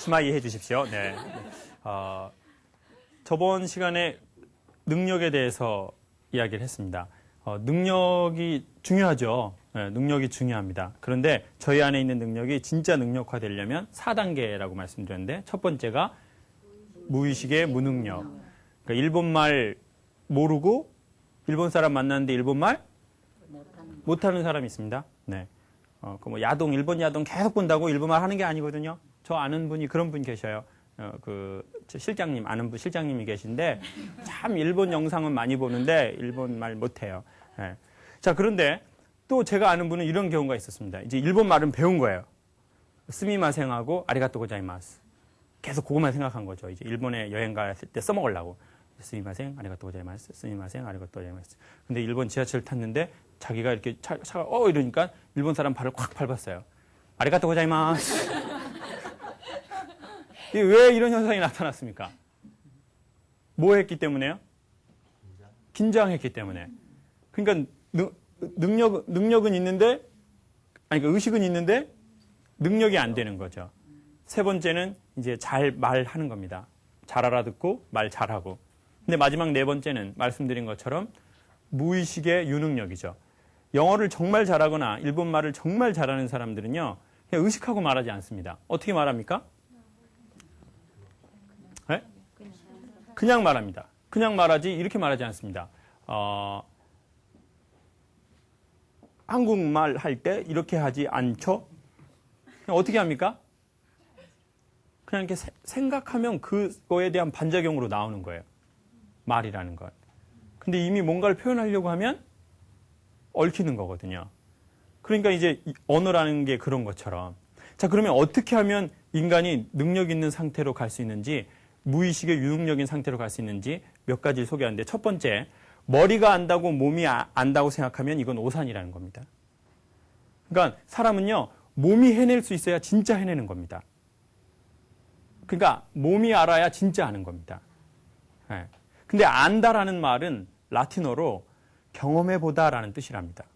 스마일 해 주십시오. 네. 저번 시간에 능력에 대해서 이야기를 했습니다. 능력이 중요하죠. 네, 능력이 중요합니다. 그런데 저희 안에 있는 능력이 진짜 능력화되려면 4단계라고 말씀드렸는데 첫 번째가 무의식의 무능력. 그러니까 일본말 모르고 일본 사람 만났는데 일본말 못하는 사람이 있습니다. 네. 뭐 야동, 일본 야동 계속 본다고 일본말 하는 게 아니거든요. 저 아는 분이 그런 분 계셔요. 실장님, 아는 분, 실장님이 계신데 참 일본 영상은 많이 보는데 일본말 못해요. 네. 자, 그런데 또 제가 아는 분은 이런 경우가 있었습니다. 이제 일본 말은 배운 거예요. 스미마생하고 아리가또 고자이마스. 계속 그것만 생각한 거죠. 이제 일본에 여행 갔을 때 써먹으려고. 스미마생, 아리가또 고자이마스, 스미마생, 아리가또 고자이마스. 근데 일본 지하철 탔는데 자기가 이렇게 차가 이러니까 일본 사람 발을 콱 밟았어요. 아리가또 고자이마스. 왜 이런 현상이 나타났습니까? 뭐 했기 때문에요? 긴장했기 때문에. 그러니까 능력은 있는데, 아니, 그 의식은 있는데 능력이 안 되는 거죠. 세 번째는 이제 잘 말하는 겁니다. 잘 알아듣고 말 잘하고. 근데 마지막 네 번째는 말씀드린 것처럼 무의식의 유능력이죠. 영어를 정말 잘하거나 일본말을 정말 잘하는 사람들은요, 그냥 의식하고 말하지 않습니다. 어떻게 말합니까? 네? 그냥 말합니다. 그냥 말하지 이렇게 말하지 않습니다. 한국말 할 때 이렇게 하지 않죠? 그냥 어떻게 합니까? 그냥 이렇게 생각하면 그거에 대한 반작용으로 나오는 거예요. 말이라는 건. 근데 이미 뭔가를 표현하려고 하면 얽히는 거거든요. 그러니까 이제 언어라는 게 그런 것처럼. 자, 그러면 어떻게 하면 인간이 능력 있는 상태로 갈 수 있는지, 무의식의 유능력인 상태로 갈 수 있는지 몇 가지를 소개하는데, 첫 번째, 머리가 안다고 몸이 안다고 생각하면 이건 오산이라는 겁니다. 그러니까 사람은요, 몸이 해낼 수 있어야 진짜 해내는 겁니다. 그러니까 몸이 알아야 진짜 아는 겁니다. 네. 근데 안다라는 말은 라틴어로 경험해보다라는 뜻이랍니다.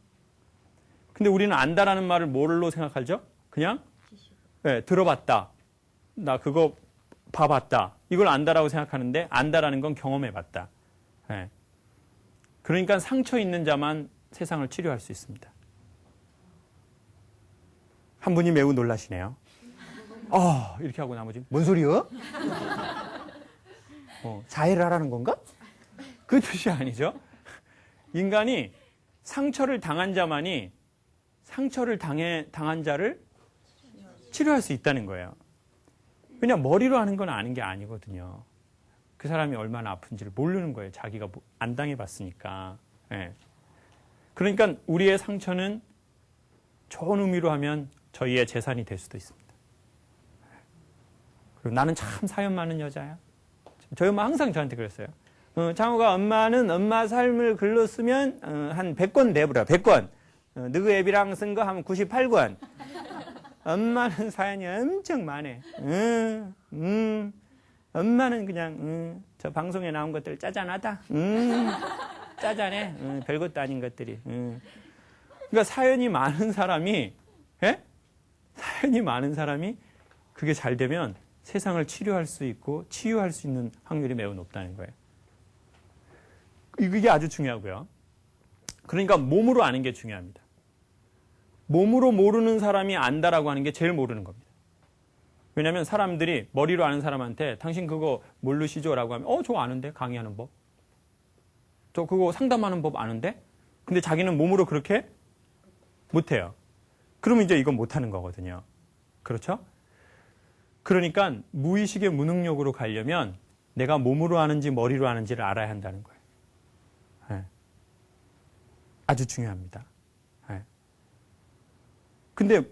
근데 우리는 안다라는 말을 뭘로 생각하죠? 그냥 네, 들어봤다. 나 그거 봐봤다. 이걸 안다라고 생각하는데 안다라는 건 경험해봤다. 네. 그러니까 상처 있는 자만 세상을 치료할 수 있습니다. 한 분이 매우 놀라시네요. 이렇게 하고 나머지 뭔 소리요? 자해를 하라는 건가? 그 뜻이 아니죠. 인간이 상처를 당한 자만이 상처를 당한 자를 치료할 수 있다는 거예요. 그냥 머리로 하는 건 아는 게 아니거든요. 그 사람이 얼마나 아픈지를 모르는 거예요. 자기가 안 당해봤으니까. 네. 그러니까 우리의 상처는 좋은 의미로 하면 저희의 재산이 될 수도 있습니다. 그리고 나는 참 사연 많은 여자야. 저희 엄마 항상 저한테 그랬어요. 장호가 엄마는 엄마 삶을 글로 쓰면 한 100권 내버려. 100권. 너그 앱이랑 쓴 거 하면 98권. 엄마는 사연이 엄청 많아. 엄마는 그냥 저 방송에 나온 것들 짜잔하다. 짜잔해. 별것도 아닌 것들이. 그러니까 사연이 많은 사람이 사연이 많은 사람이 그게 잘 되면 세상을 치료할 수 있고 치유할 수 있는 확률이 매우 높다는 거예요. 이게 아주 중요하고요. 그러니까 몸으로 아는 게 중요합니다. 몸으로 모르는 사람이 안다라고 하는 게 제일 모르는 겁니다. 왜냐하면 사람들이 머리로 아는 사람한테 당신 그거 모르시죠? 라고 하면 저거 아는데? 강의하는 법. 저 그거 상담하는 법 아는데? 근데 자기는 몸으로 그렇게 못해요. 그러면 이제 이건 못하는 거거든요. 그렇죠? 그러니까 무의식의 무능력으로 가려면 내가 몸으로 아는지 머리로 아는지를 알아야 한다는 거예요. 네. 아주 중요합니다. 네. 근데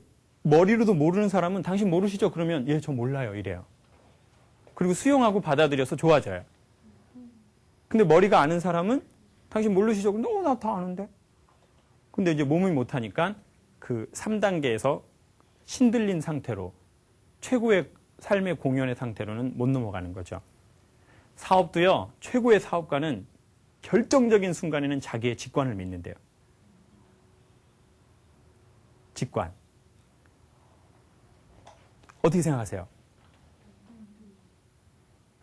머리로도 모르는 사람은 당신 모르시죠? 그러면 예, 저 몰라요. 이래요. 그리고 수용하고 받아들여서 좋아져요. 근데 머리가 아는 사람은 당신 모르시죠? 근데 나 다 아는데. 근데 이제 몸이 못하니까 그 3단계에서 신들린 상태로 최고의 삶의 공연의 상태로는 못 넘어가는 거죠. 사업도요, 최고의 사업가는 결정적인 순간에는 자기의 직관을 믿는데요. 직관. 어떻게 생각하세요?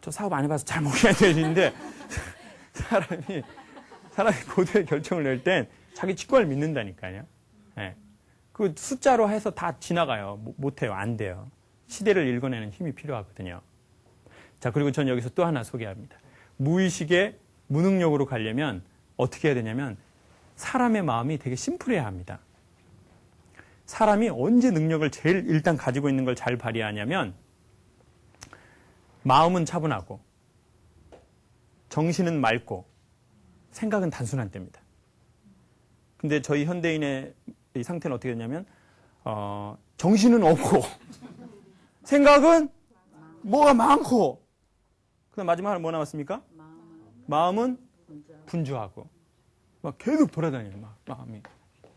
저 사업 안 해봐서 잘 모르겠는데 사람이 고도의 결정을 낼 땐 자기 직관을 믿는다니까요. 네. 그 숫자로 해서 다 지나가요. 못해요. 안 돼요. 시대를 읽어내는 힘이 필요하거든요. 자, 그리고 전 여기서 또 하나 소개합니다. 무의식의 무능력으로 가려면 어떻게 해야 되냐면 사람의 마음이 되게 심플해야 합니다. 사람이 언제 능력을 제일 일단 가지고 있는 걸 잘 발휘하냐면 마음은 차분하고 정신은 맑고 생각은 단순한 때입니다. 근데 저희 현대인의 이 상태는 어떻게 되냐면 정신은 없고 생각은 뭐가 많고 그다음 마지막으로 뭐 남았습니까? 마음은 분주하고 막 계속 돌아다니는 마음이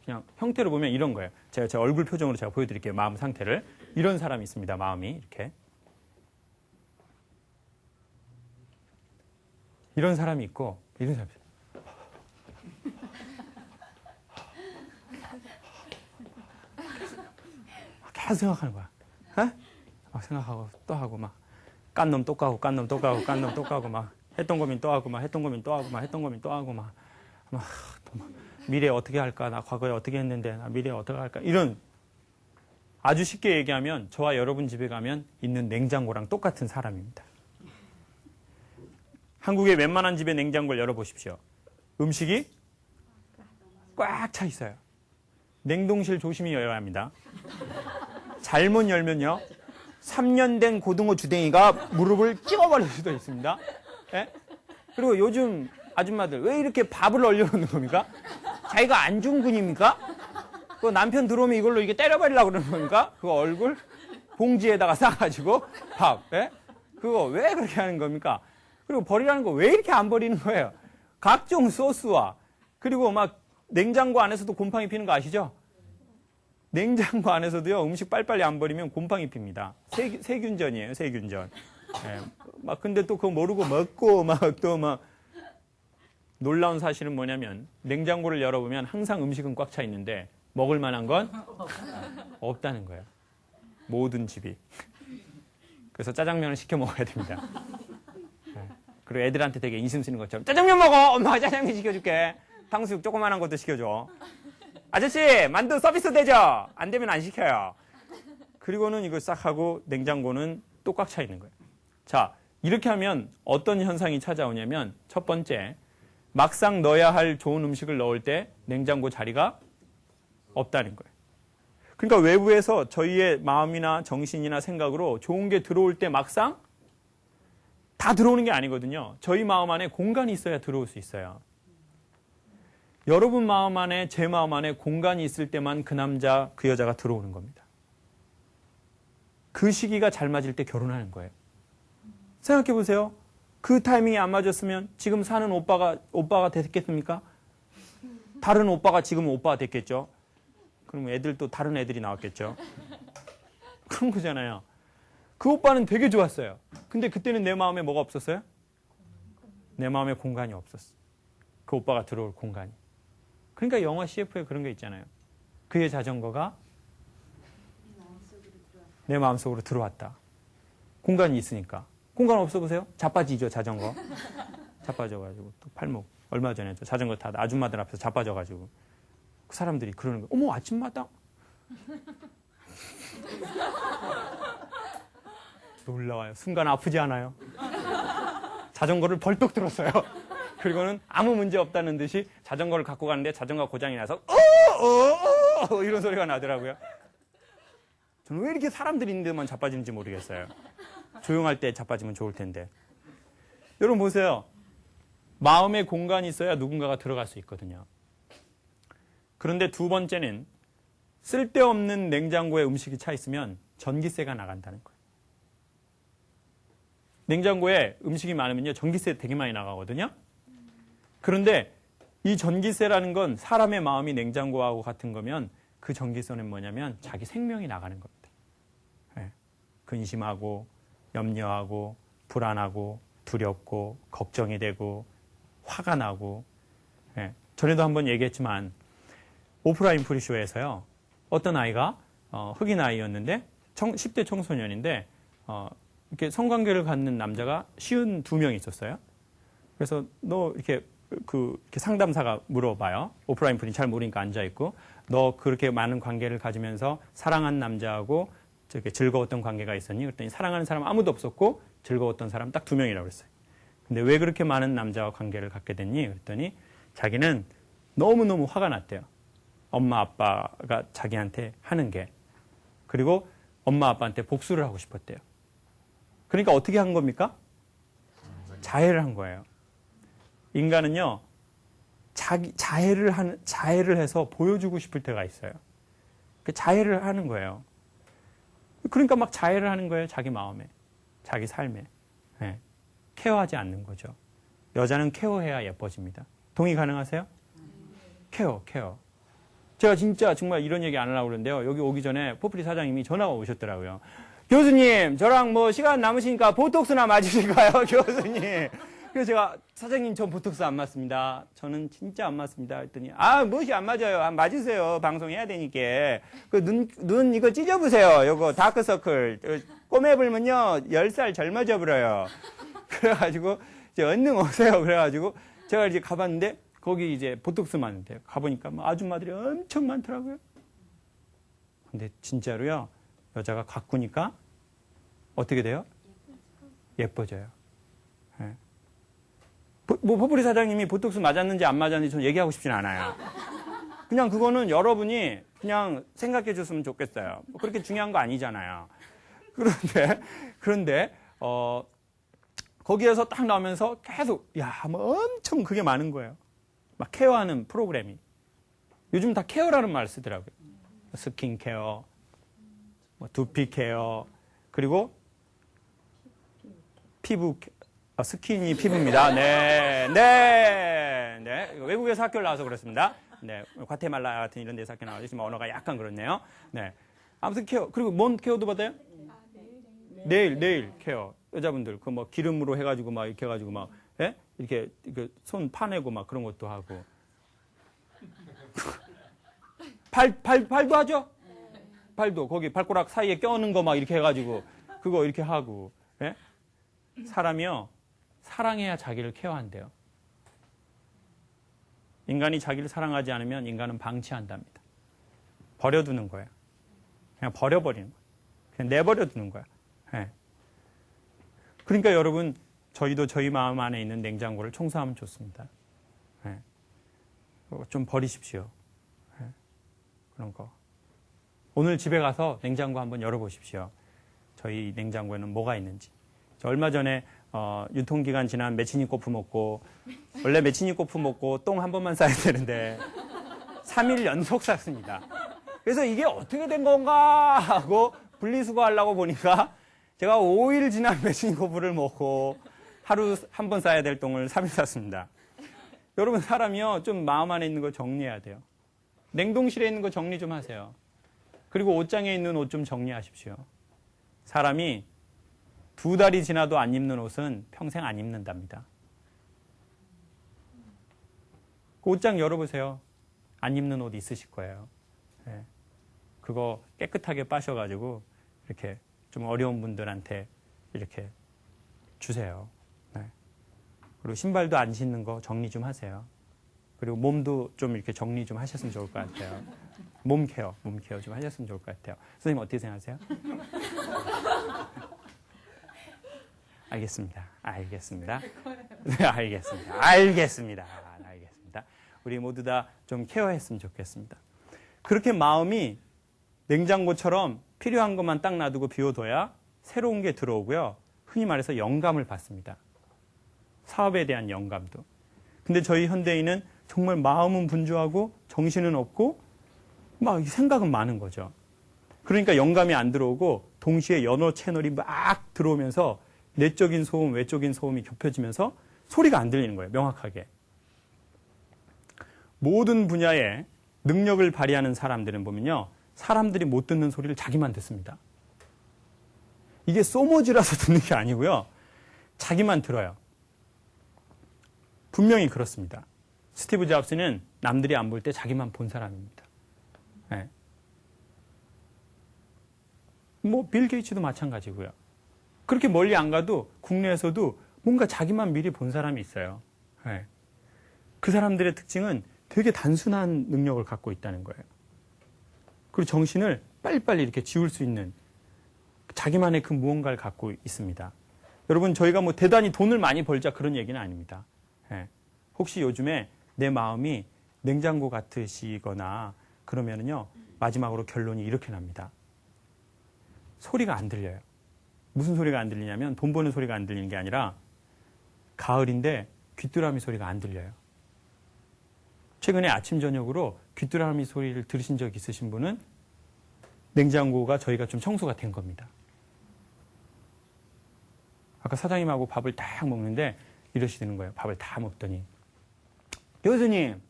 그냥 형태로 보면 이런 거예요. 제가 제 얼굴 표정으로 제가 보여드릴게요. 마음 상태를. 이런 사람이 있습니다. 마음이 이렇게. 이런 사람이 있고 이런 사람이 있어요. 계속 생각하는 거야. 막 생각하고 또 하고 막 깐 놈 또 까고 깐 놈 또 까고 깐 놈 또 까고 막 했던 고민 또 하고 막 했던 고민 또 하고 막 했던 고민 또 하고 막 미래에 어떻게 할까? 나 과거에 어떻게 했는데 나 미래에 어떻게 할까? 이런 아주 쉽게 얘기하면 저와 여러분 집에 가면 있는 냉장고랑 똑같은 사람입니다. 한국의 웬만한 집의 냉장고를 열어보십시오. 음식이 꽉 차 있어요. 냉동실 조심히 열어야 합니다. 잘못 열면요. 3년 된 고등어 주댕이가 무릎을 찍어버릴 수도 있습니다. 예? 그리고 요즘 아줌마들 왜 이렇게 밥을 얼려놓는 겁니까? 자기가 안 준 군입니까? 그 남편 들어오면 이걸로 이게 때려버리려고 그러는 겁니까? 그거 얼굴 봉지에다가 싸가지고 밥. 예? 그거 왜 그렇게 하는 겁니까? 그리고 버리라는 거 왜 이렇게 안 버리는 거예요? 각종 소스와 그리고 막 냉장고 안에서도 곰팡이 피는 거 아시죠? 냉장고 안에서도요 음식 빨리빨리 안 버리면 곰팡이 핍니다. 세균전이에요, 세균전. 예, 막 근데 또 그거 모르고 먹고 막 또 막 놀라운 사실은 뭐냐면 냉장고를 열어보면 항상 음식은 꽉 차 있는데 먹을 만한 건 없다는 거예요. 모든 집이. 그래서 짜장면을 시켜 먹어야 됩니다. 예, 그리고 애들한테 되게 인심 쓰는 것처럼 짜장면 먹어! 엄마가 짜장면 시켜줄게. 탕수육 조그만한 것도 시켜줘. 아저씨 만두 서비스 되죠? 안 되면 안 시켜요. 그리고는 이걸 싹 하고 냉장고는 또 꽉 차 있는 거예요. 자, 이렇게 하면 어떤 현상이 찾아오냐면 첫 번째, 막상 넣어야 할 좋은 음식을 넣을 때 냉장고 자리가 없다는 거예요. 그러니까 외부에서 저희의 마음이나 정신이나 생각으로 좋은 게 들어올 때 막상 다 들어오는 게 아니거든요. 저희 마음 안에 공간이 있어야 들어올 수 있어요. 여러분 마음 안에, 제 마음 안에 공간이 있을 때만 그 남자, 그 여자가 들어오는 겁니다. 그 시기가 잘 맞을 때 결혼하는 거예요. 생각해 보세요. 그 타이밍이 안 맞았으면 지금 사는 오빠가 됐겠습니까? 다른 오빠가 지금 오빠가 됐겠죠? 그럼 애들도 다른 애들이 나왔겠죠? 그런 거잖아요. 그 오빠는 되게 좋았어요. 근데 그때는 내 마음에 뭐가 없었어요? 내 마음에 공간이 없었어. 그 오빠가 들어올 공간이. 그러니까 영화 CF에 그런 게 있잖아요. 그의 자전거가 내 마음속으로 들어왔다. 공간이 있으니까. 공간 없어 보세요. 자빠지죠, 자전거. 자빠져가지고 또 팔목. 얼마 전에 저 자전거 타다 아줌마들 앞에서 자빠져가지고 그 사람들이 그러는 거예요. 어머, 아침마당. 놀라워요. 순간 아프지 않아요? 자전거를 벌떡 들었어요. 그리고는 아무 문제 없다는 듯이 자전거를 갖고 가는데 자전거가 고장이 나서 이런 소리가 나더라고요. 저는 왜 이렇게 사람들이 있는 데만 자빠지는지 모르겠어요. 조용할 때 자빠지면 좋을 텐데. 여러분 보세요. 마음의 공간이 있어야 누군가가 들어갈 수 있거든요. 그런데 두 번째는 쓸데없는 냉장고에 음식이 차 있으면 전기세가 나간다는 거예요. 냉장고에 음식이 많으면요, 전기세 되게 많이 나가거든요. 그런데 이 전기세라는 건 사람의 마음이 냉장고하고 같은 거면 그 전기세는 뭐냐면 자기 생명이 나가는 겁니다. 네. 근심하고 염려하고 불안하고 두렵고 걱정이 되고 화가 나고. 네. 전에도 한번 얘기했지만 오프라인 프리쇼에서요, 어떤 아이가 흑인 아이였는데 10대 청소년인데 이렇게 성관계를 갖는 남자가 52명 있었어요. 그래서 너 이렇게 이렇게 상담사가 물어봐요. 오프라 윈프리 잘 모르니까 앉아있고, 너 그렇게 많은 관계를 가지면서 사랑한 남자하고 저렇게 즐거웠던 관계가 있었니? 그랬더니 사랑하는 사람 아무도 없었고 즐거웠던 사람 딱 2명이라고 그랬어요. 근데 왜 그렇게 많은 남자와 관계를 갖게 됐니? 그랬더니 자기는 너무너무 화가 났대요. 엄마 아빠가 자기한테 하는 게. 그리고 엄마 아빠한테 복수를 하고 싶었대요. 그러니까 어떻게 한 겁니까? 자해를 한 거예요. 인간은요, 자해를 해서 보여주고 싶을 때가 있어요. 그 자해를 하는 거예요. 그러니까 막 자해를 하는 거예요. 자기 마음에, 자기 삶에. 네. 케어하지 않는 거죠. 여자는 케어해야 예뻐집니다. 동의 가능하세요? 케어. 제가 진짜 정말 이런 얘기 안 하려고 그러는데요. 여기 오기 전에 포프리 사장님이 전화가 오셨더라고요. 교수님, 저랑 뭐 시간 남으시니까 보톡스나 맞으실까요? 교수님. 그래서 제가, 사장님, 전 보톡스 안 맞습니다. 저는 진짜 안 맞습니다. 했더니, 무엇이 안 맞아요? 안 맞으세요. 방송해야 되니까. 눈 이거 찢어보세요. 요거 다크서클. 꼬매불면요, 10살 젊어져 버려요. 그래가지고, 이제 얼른 오세요. 그래가지고, 제가 이제 가봤는데, 거기 이제 보톡스 맞는데요. 가보니까 뭐 아줌마들이 엄청 많더라고요. 근데 진짜로요, 여자가 가꾸니까, 어떻게 돼요? 예뻐져요. 네. 포프리 사장님이 보톡스 맞았는지 안 맞았는지 저는 얘기하고 싶진 않아요. 그냥 그거는 여러분이 그냥 생각해 줬으면 좋겠어요. 뭐 그렇게 중요한 거 아니잖아요. 그런데, 거기에서 딱 나오면서 계속, 뭐 엄청 그게 많은 거예요. 막 케어하는 프로그램이. 요즘 다 케어라는 말을 쓰더라고요. 스킨 케어, 뭐 두피 케어, 그리고 피부 케어. 스킨이 피부입니다. 네. 외국에서 학교를 나와서 그렇습니다. 네. 과테말라 같은 이런 데서 학교 나와서 지금 언어가 약간 그렇네요. 네. 아무튼 케어. 그리고 뭔 케어도 받아요? 네일 케어. 여자분들, 뭐 기름으로 해가지고 막 이렇게 해가지고 막, 예? 이렇게 손 파내고 막 그런 것도 하고. 발도 하죠? 발도. 거기 발가락 사이에 껴는 거 막 이렇게 해가지고, 그거 이렇게 하고, 예? 사람이요. 사랑해야 자기를 케어한대요. 인간이 자기를 사랑하지 않으면 인간은 방치한답니다. 버려두는 거예요. 그냥 버려버리는 거예요. 그냥 내버려두는 거예요. 네. 그러니까 여러분, 저희도 저희 마음 안에 있는 냉장고를 청소하면 좋습니다. 네. 좀 버리십시오. 네. 그런 거. 오늘 집에 가서 냉장고 한번 열어보십시오. 저희 냉장고에는 뭐가 있는지. 저 얼마 전에 유통기간 지난 메치니코프 먹고, 원래 메치니코프 먹고 똥 한 번만 싸야 되는데 3일 연속 쌌습니다. 그래서 이게 어떻게 된 건가 하고 분리수거하려고 보니까 제가 5일 지난 메치니코프를 먹고 하루 한 번 싸야 될 똥을 3일 쌌습니다. 여러분, 사람이요, 좀 마음 안에 있는 거 정리해야 돼요. 냉동실에 있는 거 정리 좀 하세요. 그리고 옷장에 있는 옷 좀 정리하십시오. 사람이 2달이 지나도 안 입는 옷은 평생 안 입는답니다. 그 옷장 열어보세요. 안 입는 옷 있으실 거예요. 네. 그거 깨끗하게 빠셔가지고 이렇게 좀 어려운 분들한테 이렇게 주세요. 네. 그리고 신발도 안 신는 거 정리 좀 하세요. 그리고 몸도 좀 이렇게 정리 좀 하셨으면 좋을 것 같아요. 몸 케어 좀 하셨으면 좋을 것 같아요. 선생님 어떻게 생각하세요? 알겠습니다. 네, 알겠습니다. 우리 모두 다 좀 케어했으면 좋겠습니다. 그렇게 마음이 냉장고처럼 필요한 것만 딱 놔두고 비워둬야 새로운 게 들어오고요. 흔히 말해서 영감을 받습니다. 사업에 대한 영감도. 근데 저희 현대인은 정말 마음은 분주하고 정신은 없고 막 생각은 많은 거죠. 그러니까 영감이 안 들어오고 동시에 여러 채널이 막 들어오면서 내적인 소음, 외적인 소음이 겹쳐지면서 소리가 안 들리는 거예요. 명확하게. 모든 분야에 능력을 발휘하는 사람들은 보면요. 사람들이 못 듣는 소리를 자기만 듣습니다. 이게 소머지라서 듣는 게 아니고요. 자기만 들어요. 분명히 그렇습니다. 스티브 잡스는 남들이 안 볼 때 자기만 본 사람입니다. 네. 빌 게이츠도 마찬가지고요. 그렇게 멀리 안 가도 국내에서도 뭔가 자기만 미리 본 사람이 있어요. 네. 그 사람들의 특징은 되게 단순한 능력을 갖고 있다는 거예요. 그리고 정신을 빨리빨리 이렇게 지울 수 있는 자기만의 그 무언가를 갖고 있습니다. 여러분, 저희가 뭐 대단히 돈을 많이 벌자 그런 얘기는 아닙니다. 예. 혹시 요즘에 내 마음이 냉장고 같으시거나 그러면은요, 마지막으로 결론이 이렇게 납니다. 소리가 안 들려요. 무슨 소리가 안 들리냐면 돈 버는 소리가 안 들리는 게 아니라 가을인데 귀뚜라미 소리가 안 들려요. 최근에 아침 저녁으로 귀뚜라미 소리를 들으신 적 있으신 분은 냉장고가 저희가 좀 청소가 된 겁니다. 아까 사장님하고 밥을 딱 먹는데 이러시는 거예요. 밥을 다 먹더니 교수님,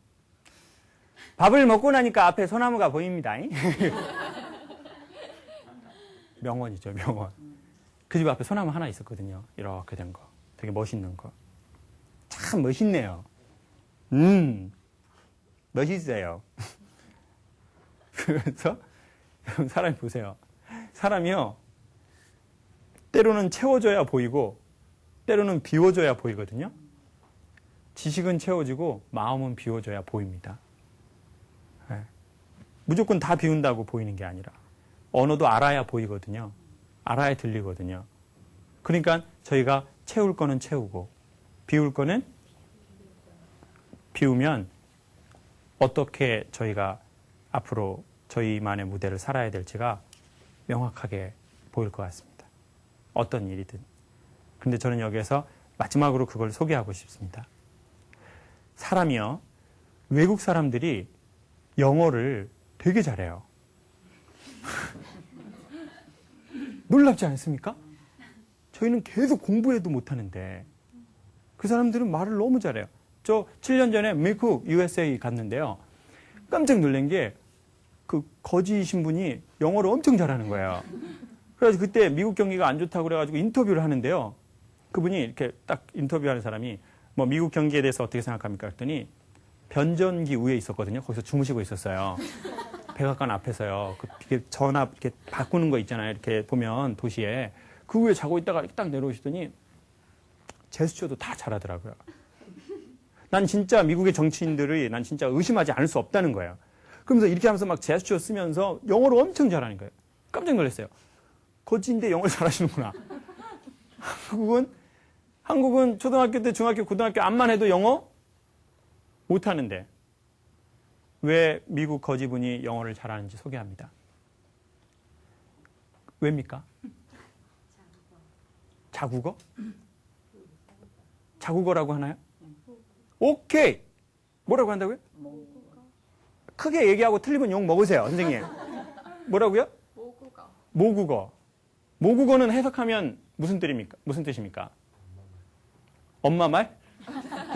밥을 먹고 나니까 앞에 소나무가 보입니다. 명언이죠, 명언. 그 집 앞에 소나무 하나 있었거든요. 이렇게 된 거. 되게 멋있는 거. 참 멋있네요. 멋있어요. 그래서 사람이 보세요. 사람이요, 때로는 채워줘야 보이고 때로는 비워줘야 보이거든요. 지식은 채워지고 마음은 비워줘야 보입니다. 네. 무조건 다 비운다고 보이는 게 아니라 언어도 알아야 보이거든요. 알아야 들리거든요. 그러니까 저희가 채울 거는 채우고 비울 거는 비우면 어떻게 저희가 앞으로 저희만의 무대를 살아야 될지가 명확하게 보일 것 같습니다. 어떤 일이든. 그런데 저는 여기에서 마지막으로 그걸 소개하고 싶습니다. 사람이요, 외국 사람들이 영어를 되게 잘해요. 놀랍지 않습니까? 저희는 계속 공부해도 못하는데 그 사람들은 말을 너무 잘해요. 저 7년 전에 미국 USA 갔는데요. 깜짝 놀란 게 그 거지이신 분이 영어를 엄청 잘하는 거예요. 그래서 그때 미국 경기가 안 좋다고 그래가지고 인터뷰를 하는데요. 그분이 이렇게 딱 인터뷰하는 사람이 뭐 미국 경기에 대해서 어떻게 생각합니까? 그랬더니 변전기 위에 있었거든요. 거기서 주무시고 있었어요. 백악관 앞에서요. 그 전압 이렇게 바꾸는 거 있잖아요. 이렇게 보면 도시에 그 위에 자고 있다가 딱 내려오시더니 제스처도 다 잘하더라고요. 난 진짜 미국의 정치인들이 난 진짜 의심하지 않을 수 없다는 거예요. 그러면서 이렇게 하면서 막 제스처 쓰면서 영어를 엄청 잘하는 거예요. 깜짝 놀랐어요. 거지인데 영어를 잘하시는구나. 한국은 초등학교 때, 중학교, 고등학교 암만 해도 영어 못하는데 왜 미국 거지분이 영어를 잘하는지 소개합니다. 왜입니까? 자국어? 자국어라고 하나요? 오케이! 뭐라고 한다고요? 크게 얘기하고 틀리면 욕 먹으세요, 선생님. 뭐라고요? 모국어. 모국어는 해석하면 무슨 뜻입니까? 엄마 말?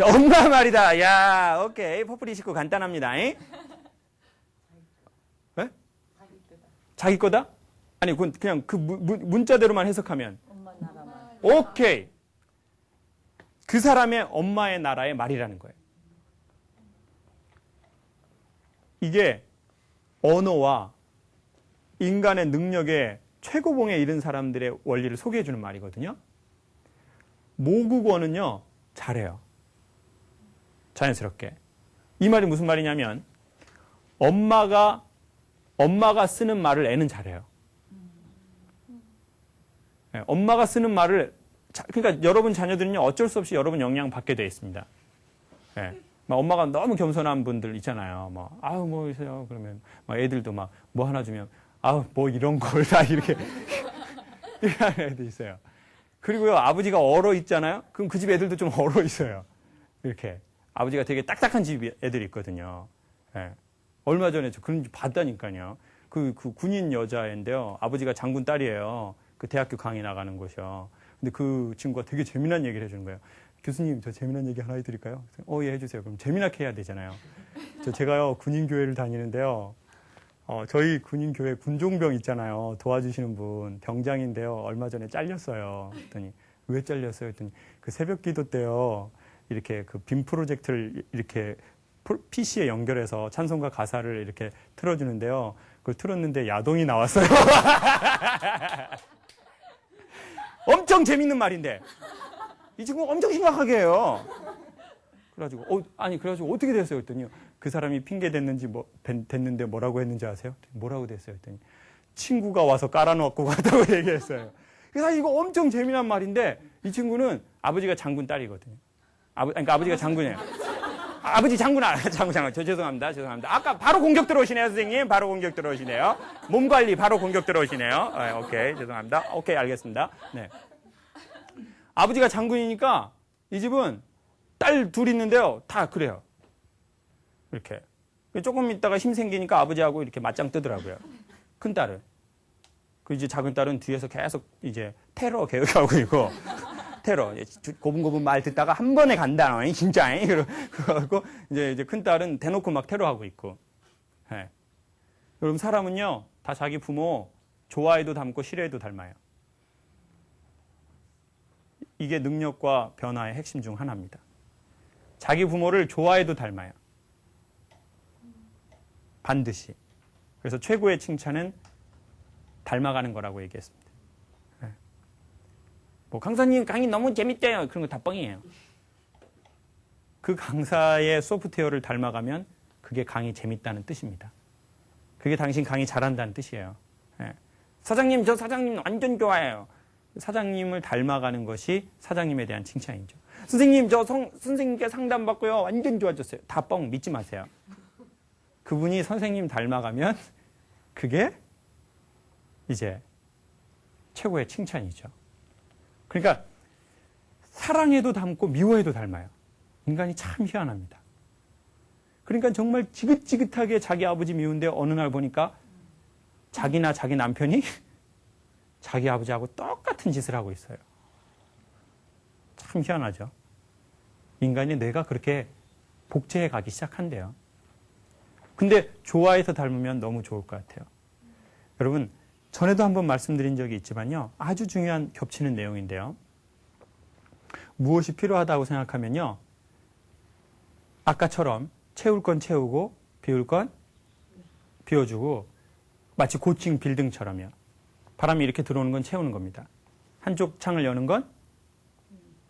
엄마 말이다. 야, 오케이. 퍼플이 식구 간단합니다. 에? 네? 자기 거다? 아니, 그냥 그 문자대로만 해석하면. 오케이. 그 사람의 엄마의 나라의 말이라는 거예요. 이게 언어와 인간의 능력의 최고봉에 이른 사람들의 원리를 소개해주는 말이거든요. 모국어는요, 잘해요. 자연스럽게. 이 말이 무슨 말이냐면, 엄마가 쓰는 말을 애는 잘해요. 네, 엄마가 쓰는 말을, 그러니까 여러분 자녀들은요, 어쩔 수 없이 여러분 영향 받게 되어 있습니다. 네, 막 엄마가 너무 겸손한 분들 있잖아요. 뭐, 아우, 뭐 있어요. 그러면, 막 애들도 막 뭐 하나 주면, 아우, 뭐 이런 걸 다 이렇게, 이렇게 하는 애들 있어요. 그리고요, 아버지가 얼어 있잖아요? 그럼 그 집 애들도 좀 얼어 있어요. 이렇게. 아버지가 되게 딱딱한 집 애들이 있거든요. 예. 얼마 전에 저 그런 집 봤다니까요. 그 군인 여자인데요. 아버지가 장군 딸이에요. 그 대학교 강의 나가는 곳이요. 근데 그 친구가 되게 재미난 얘기를 해주는 거예요. 교수님, 저 재미난 얘기 하나 해드릴까요? 예, 해주세요. 그럼 재미나게 해야 되잖아요. 제가요, 군인교회를 다니는데요. 저희 군인교회 군종병 있잖아요. 도와주시는 분, 병장인데요. 얼마 전에 잘렸어요. 그랬더니, 왜 잘렸어요? 그랬더니, 그 새벽 기도 때요. 이렇게 그 빔 프로젝트를 이렇게 PC에 연결해서 찬송가 가사를 이렇게 틀어주는데요. 그걸 틀었는데 야동이 나왔어요. 엄청 재밌는 말인데 이 친구가 엄청 심각하게 해요. 그래가지고 그래가지고 어떻게 됐어요? 했더니 그 사람이 핑계 댔는지 됐는데 뭐라고 했는지 아세요? 뭐라고 됐어요? 했더니 친구가 와서 깔아놓고 갔다고 얘기했어요. 그래서 이거 엄청 재미난 말인데 이 친구는 아버지가 장군 딸이거든요. 그러니까 아버지가 장군이에요. 아버지 장군. 죄송합니다. 아까 바로 공격 들어오시네요, 선생님. 바로 공격 들어오시네요. 몸 관리 바로 공격 들어오시네요. 오케이, 죄송합니다. 오케이, 알겠습니다. 네. 아버지가 장군이니까 이 집은 딸 둘 있는데요. 다 그래요. 이렇게. 조금 있다가 힘 생기니까 아버지하고 이렇게 맞짱 뜨더라고요. 큰 딸은. 그 이제 작은 딸은 뒤에서 계속 이제 테러 계획하고 있고, 테러. 고분고분 말 듣다가 한 번에 간다, 진짜. 그러고 이제 큰 딸은 대놓고 막 테러하고 있고. 네. 여러분, 사람은요, 다 자기 부모 좋아해도 닮고 싫어해도 닮아요. 이게 능력과 변화의 핵심 중 하나입니다. 자기 부모를 좋아해도 닮아요. 반드시. 그래서 최고의 칭찬은 닮아가는 거라고 얘기했습니다. 네. 뭐 강사님 강의 너무 재밌대요. 그런 거 다 뻥이에요. 그 강사의 소프트웨어를 닮아가면 그게 강의 재밌다는 뜻입니다. 그게 당신 강의 잘한다는 뜻이에요. 네. 사장님, 저 사장님 완전 좋아해요. 사장님을 닮아가는 것이 사장님에 대한 칭찬이죠. 선생님, 저 선생님께 상담받고요. 완전 좋아졌어요. 다 뻥 믿지 마세요. 그분이 선생님 닮아가면 그게 이제 최고의 칭찬이죠. 그러니까 사랑해도 닮고 미워해도 닮아요. 인간이 참 희한합니다. 그러니까 정말 지긋지긋하게 자기 아버지 미운데 어느 날 보니까 자기나 자기 남편이 자기 아버지하고 똑같은 짓을 하고 있어요. 참 희한하죠. 인간의 뇌가 그렇게 복제해 가기 시작한대요. 근데 좋아해서 닮으면 너무 좋을 것 같아요. 여러분, 전에도 한번 말씀드린 적이 있지만요. 아주 중요한 겹치는 내용인데요. 무엇이 필요하다고 생각하면요. 아까처럼 채울 건 채우고 비울 건 비워주고 마치 고층 빌딩처럼요. 바람이 이렇게 들어오는 건 채우는 겁니다. 한쪽 창을 여는 건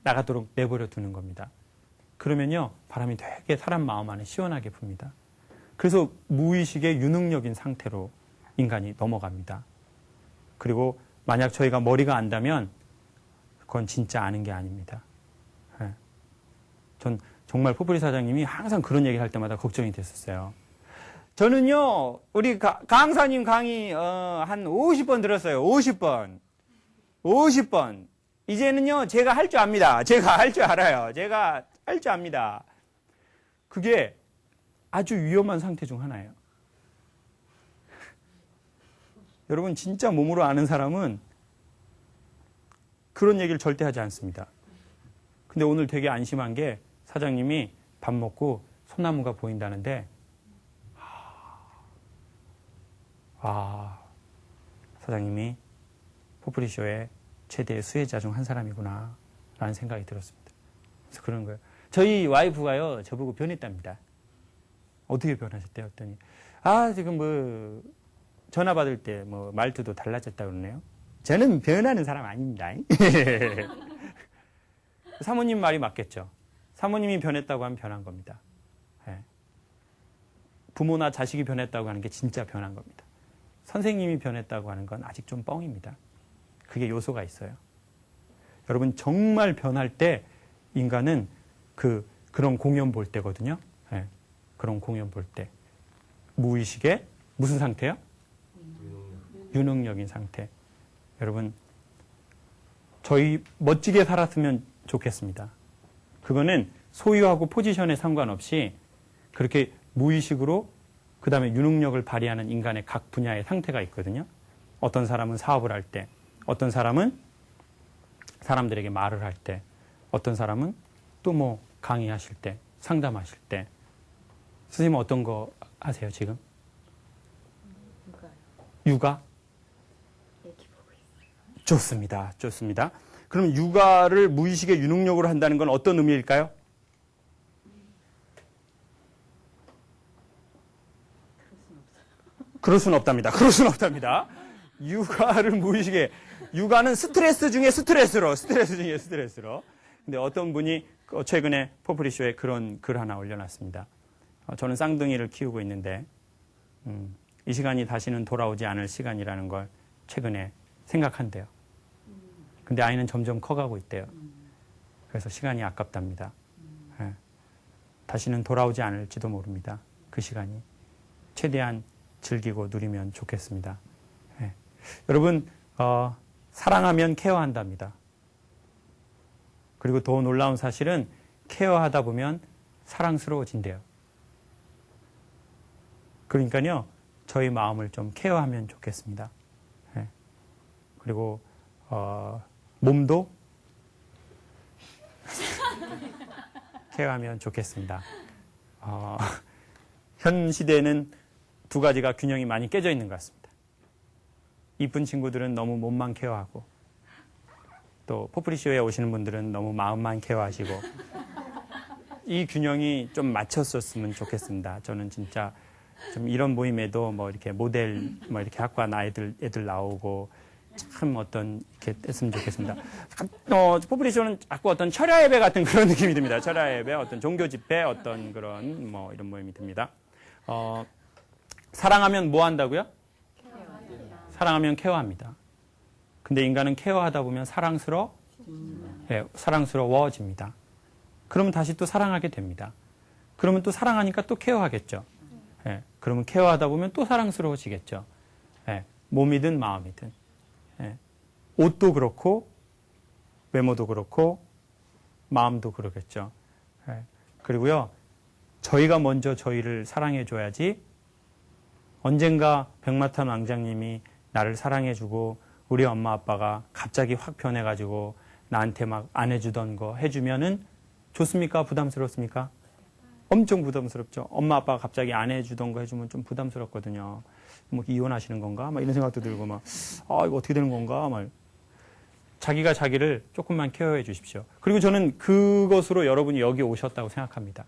나가도록 내버려 두는 겁니다. 그러면요. 바람이 되게 사람 마음 안에 시원하게 붑니다. 그래서 무의식의 유능력인 상태로 인간이 넘어갑니다. 그리고 만약 저희가 머리가 안다면 그건 진짜 아는 게 아닙니다. 네. 전 정말 포프리 사장님이 항상 그런 얘기를 할 때마다 걱정이 됐었어요. 저는요, 우리 강사님 강의 한 50번 들었어요. 50번. 이제는요, 제가 할 줄 압니다. 제가 할 줄 알아요. 제가 할 줄 압니다. 그게 아주 위험한 상태 중 하나예요. 여러분, 진짜 몸으로 아는 사람은 그런 얘기를 절대 하지 않습니다. 근데 오늘 되게 안심한 게 사장님이 밥 먹고 소나무가 보인다는데, 사장님이 포프리쇼의 최대의 수혜자 중 한 사람이구나 라는 생각이 들었습니다. 그래서 그런 거예요. 저희 와이프가요, 저보고 변했답니다. 어떻게 변하셨대요? 했더니 지금 전화 받을 때 말투도 달라졌다고 그러네요. 저는 변하는 사람 아닙니다. 사모님 말이 맞겠죠. 사모님이 변했다고 하면 변한 겁니다. 네. 부모나 자식이 변했다고 하는 게 진짜 변한 겁니다. 선생님이 변했다고 하는 건 아직 좀 뻥입니다. 그게 요소가 있어요. 여러분, 정말 변할 때 인간은 그런 공연 볼 때거든요. 네. 그런 공연 볼 때. 무의식의 무슨 상태요? 유능력인 상태. 여러분, 저희 멋지게 살았으면 좋겠습니다. 그거는 소유하고 포지션에 상관없이 그렇게 무의식으로 그 다음에 유능력을 발휘하는 인간의 각 분야의 상태가 있거든요. 어떤 사람은 사업을 할 때, 어떤 사람은 사람들에게 말을 할 때, 어떤 사람은 또 강의하실 때, 상담하실 때. 선생님은 어떤 거 하세요, 지금? 육아? 애기 보고 있어요. 좋습니다. 그럼 육아를 무의식의 유능력으로 한다는 건 어떤 의미일까요? 그럴 수는 없답니다. 육아를 무의식에, 육아는 스트레스 중에 스트레스로. 근데 어떤 분이 최근에 포프리쇼에 그런 글 하나 올려놨습니다. 저는 쌍둥이를 키우고 있는데, 이 시간이 다시는 돌아오지 않을 시간이라는 걸 최근에 생각한대요. 근데 아이는 점점 커가고 있대요. 그래서 시간이 아깝답니다. 예. 다시는 돌아오지 않을지도 모릅니다. 그 시간이. 최대한 즐기고 누리면 좋겠습니다. 예. 여러분, 사랑하면 케어한답니다. 그리고 더 놀라운 사실은 케어하다 보면 사랑스러워진대요. 그러니까요, 저희 마음을 좀 케어하면 좋겠습니다. 예. 그리고, 몸도 케어하면 좋겠습니다. 현 시대에는 두 가지가 균형이 많이 깨져 있는 것 같습니다. 이쁜 친구들은 너무 몸만 케어하고, 또 포프리쇼에 오시는 분들은 너무 마음만 케어하시고, 이 균형이 좀 맞췄었으면 좋겠습니다. 저는 진짜 좀 이런 모임에도 뭐 이렇게 모델 뭐 이렇게 학과 애들 나오고 참 이렇게 했으면 좋겠습니다. 포프리쇼는 자꾸 어떤 철야 예배 같은 그런 느낌이 듭니다. 철야 예배, 어떤 종교 집회, 어떤 그런 뭐 이런 모임이 듭니다. 사랑하면 뭐 한다고요? 사랑하면 케어합니다. 근데 인간은 케어하다 보면 사랑스러워집니다. 그러면 다시 또 사랑하게 됩니다. 그러면 또 사랑하니까 또 케어하겠죠. 예, 그러면 케어하다 보면 또 사랑스러워지겠죠. 예, 몸이든 마음이든. 예, 옷도 그렇고, 외모도 그렇고, 마음도 그러겠죠. 예, 그리고요, 저희가 먼저 저희를 사랑해줘야지 언젠가 백마탄 왕자님이 나를 사랑해주고 우리 엄마 아빠가 갑자기 확 변해가지고 나한테 막 안 해주던 거 해주면은 좋습니까? 부담스럽습니까? 엄청 부담스럽죠. 엄마 아빠가 갑자기 안 해주던 거 해주면 좀 부담스럽거든요. 뭐 이혼하시는 건가? 막 이런 생각도 들고 막 이거 어떻게 되는 건가? 막 자기가 자기를 조금만 케어해 주십시오. 그리고 저는 그것으로 여러분이 여기 오셨다고 생각합니다.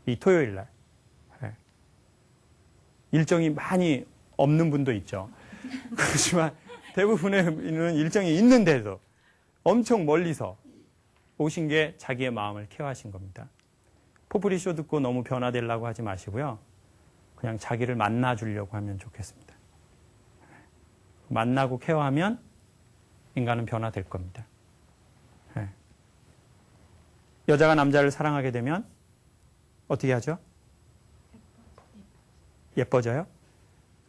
이 토요일 날. 네. 일정이 많이 없는 분도 있죠. 그렇지만 대부분의 일정이 있는데도 엄청 멀리서 오신 게 자기의 마음을 케어하신 겁니다. 포프리쇼 듣고 너무 변화되려고 하지 마시고요. 그냥 자기를 만나주려고 하면 좋겠습니다. 만나고 케어하면 인간은 변화될 겁니다. 네. 여자가 남자를 사랑하게 되면 어떻게 하죠? 예뻐져요?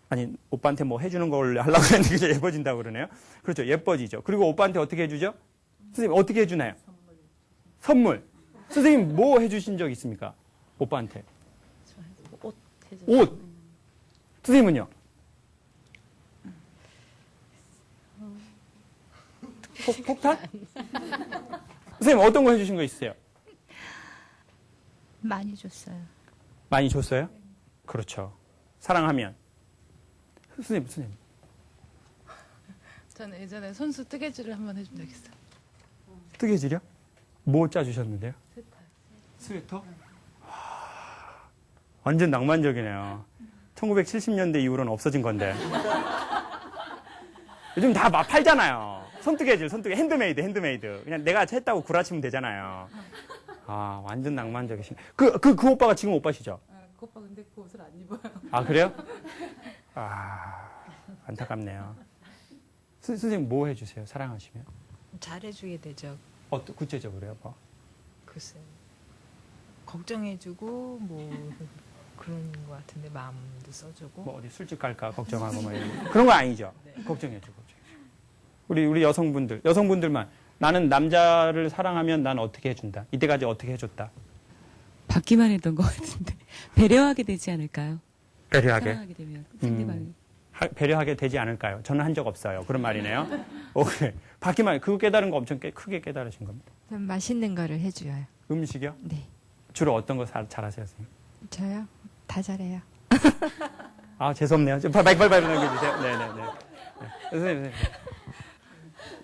아니, 오빠한테 뭐 해주는 걸 하려고 했는데 그저 예뻐진다고 그러네요. 그렇죠. 예뻐지죠. 그리고 오빠한테 어떻게 해주죠? 선생님, 어떻게 해주나요? 선물. 선생님, 뭐 해주신 적 있습니까? 오빠한테. 옷 해줘. 옷. 선생님은요? 폭탄? 선생님, 어떤 거 해주신 거 있으세요? 많이 줬어요. 많이 줬어요? 그렇죠. 사랑하면. 선생님. 저는 예전에 손수 뜨개질을 한번 해준 적 있어요. 뜨개질이요? 뭐 짜주셨는데요? 스웨터? 완전 낭만적이네요. 1970년대 이후로는 없어진 건데. 요즘 다 팔잖아요. 손뜨개질, 핸드메이드. 그냥 내가 했다고 구라치면 되잖아요. 완전 낭만적이시네. 그 오빠가 지금 오빠시죠? 그 오빠 근데 그 옷을 안 입어요. 아, 그래요? 안타깝네요. 선생님 뭐 해주세요? 사랑하시면? 잘해주게 되죠. 구체적으로요? 뭐? 글쎄, 걱정해주고 뭐 그런 것 같은데 마음도 써주고. 뭐 어디 술집 갈까 걱정하고 뭐 이런 그런 거 아니죠? 네. 걱정해주고. 우리 여성분들만 나는 남자를 사랑하면 난 어떻게 해준다. 이때까지 어떻게 해줬다. 받기만 했던 것 같은데 배려하게 되지 않을까요? 배려하게. 사랑하게 되면 상대방이. 배려하게 되지 않을까요? 저는 한 적 없어요. 그런 말이네요. 오케이. 받기만 그거 깨달은 거 엄청 크게 깨달으신 겁니다. 좀 맛있는 거를 해줘요. 음식이요? 네. 주로 어떤 거 잘하세요, 선생님? 저요? 다 잘해요. 죄송해요. 빨리 넘겨주세요. 네네네. 선생님.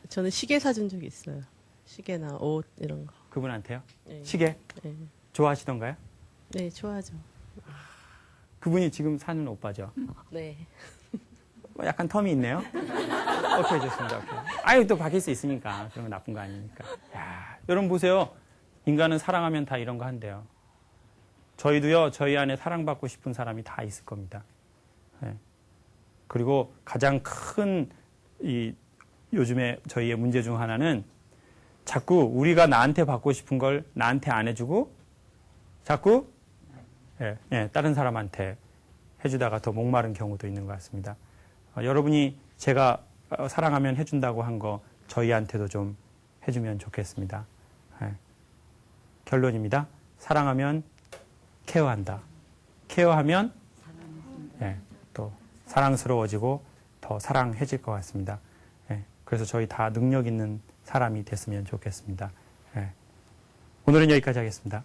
저는 시계 사준 적이 있어요. 시계나 옷 이런 거. 그분한테요? 네. 시계? 네. 좋아하시던가요? 네, 좋아하죠. 그분이 지금 사는 오빠죠? 네. 약간 텀이 있네요. 오케이, 좋습니다. 오케이. 아유, 또 바뀔 수 있으니까. 그런 건 나쁜 거 아니니까. 야, 여러분 보세요. 인간은 사랑하면 다 이런 거 한대요. 저희도요, 저희 안에 사랑받고 싶은 사람이 다 있을 겁니다. 예. 그리고 가장 큰 요즘에 저희의 문제 중 하나는 자꾸 우리가 나한테 받고 싶은 걸 나한테 안 해주고 자꾸 다른 사람한테 해주다가 더 목마른 경우도 있는 것 같습니다. 여러분이 제가 사랑하면 해준다고 한 거 저희한테도 좀 해주면 좋겠습니다. 결론입니다. 사랑하면 케어한다. 케어하면 또 사랑스러워지고 더 사랑해질 것 같습니다. 그래서 저희 다 능력 있는 사람이 됐으면 좋겠습니다. 오늘은 여기까지 하겠습니다.